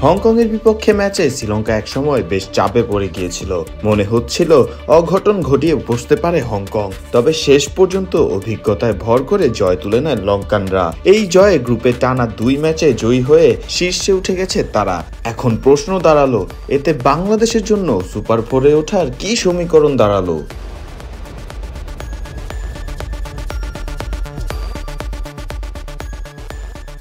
Hong Kong এর বিপক্ষে ম্যাচে শ্রীলঙ্কা একসময় বেশ চাপে পড়ে গিয়েছিল। মনে হচ্ছিল অঘটন ঘটিয়ে বসতে পারে হংকং, তবে শেষ পর্যন্ত অভিজ্ঞতায় ভর করে জয় তুলে নেয় লঙ্কানরা। এই জয়ে গ্রুপে টানা 2 ম্যাচে জয়ী হয়ে শীর্ষে উঠে গেছে তারা। এখন প্রশ্ন দাঁড়ালো, এতে বাংলাদেশের জন্য সুপার 4-এ ওঠার কি সমীকরণ দাঁড়ালো?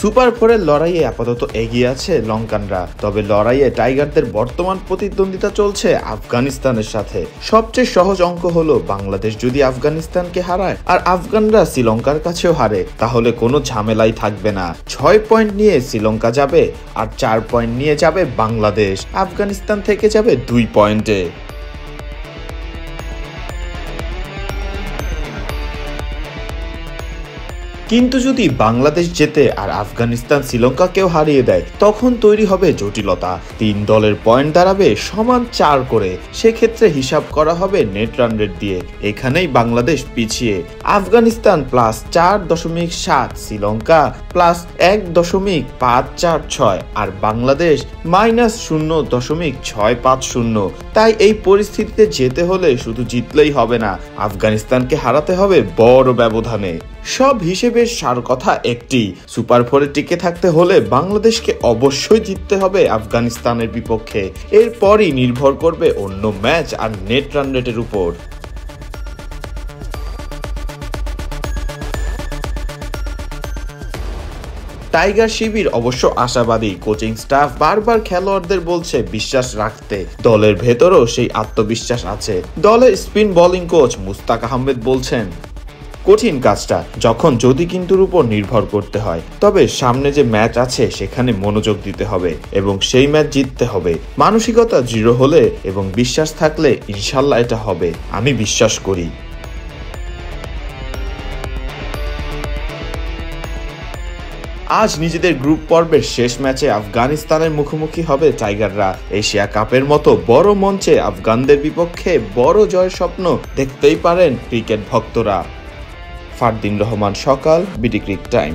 সুপার 4-এর লড়াইয়ে আপাতত এগিয়ে আছে লঙ্কানরা, তবে লড়াইয়ে টাইগারদের বর্তমান প্রতিদ্বন্দ্বিতা চলছে আফগানিস্তানের সাথে। সবচেয়ে সহজ অঙ্ক হলো বাংলাদেশ যদি আফগানিস্তানকে হারায় আর আফগানরা শ্রীলঙ্কার কাছেও হারে, তাহলে কোনো ঝামেলাই থাকবে না। 6 পয়েন্ট নিয়ে শ্রীলঙ্কা যাবে আর 4 পয়েন্ট নিয়ে যাবে বাংলাদেশ। আফগানিস্তান থেকে যাবে 2 পয়েন্টে। কিন্তু যদি বাংলাদেশ জেতে আর আফগানিস্তান শ্রীলঙ্কাকেও হারিয়ে দেয়, তখন তৈরি হবে জটিলতা। 3 দলের পয়েন্ট দাঁড়াবে সমান 4 করে। সেক্ষেত্রে হিসাব করা হবে নেট রান রেট দিয়ে। এখানেই বাংলাদেশ পিছিয়ে। আফগানিস্তান +4.7, শ্রীলঙ্কা +1.546 আর বাংলাদেশ -0.650। তাই এই পরিস্থিতিতে যেতে হলে শুধু জিতলেই হবে না, আফগানিস্তানকে হারাতে হবে বড় ব্যবধানে। সব হিসেবে সার কথা একটি, সুপার 4-এ টিকে থাকতে হলে বাংলাদেশকে অবশ্যই জিততে হবে আফগানিস্তানের বিপক্ষে। এরপরই নির্ভর করবে অন্য ম্যাচ আর নেট রান রেটের উপর। টাইগার শিবির অবশ্য আশাবাদী। কোচিং স্টাফ বারবার খেলোয়াড়দের বলছে বিশ্বাস রাখতে। দলের ভেতরও সেই আত্মবিশ্বাস আছে। দলের spin bowling coach Mushtaq Ahmed বলছেন, কঠিন কাজটা যখন যদি কিন্তুর উপর নির্ভর করতে হয়, তবে সামনে যে ম্যাচ আছে সেখানে মনোযোগ দিতে হবে এবং সেই ম্যাচ জিততে হবে। মানসিকতা দৃঢ় হলে এবং বিশ্বাস থাকলে ইনশাল্লাহ এটা হবে, আমি বিশ্বাস করি। আজ নিজেদের গ্রুপ পর্বের শেষ ম্যাচে আফগানিস্তানের মুখোমুখি হবে টাইগাররা। এশিয়া কাপের মতো বড় মঞ্চে আফগানদের বিপক্ষে বড় জয়ের স্বপ্ন দেখতেই পারেন ক্রিকেট ভক্তরা। ফারদিন রহমান সকাল, বিডি ক্রিক টাইম।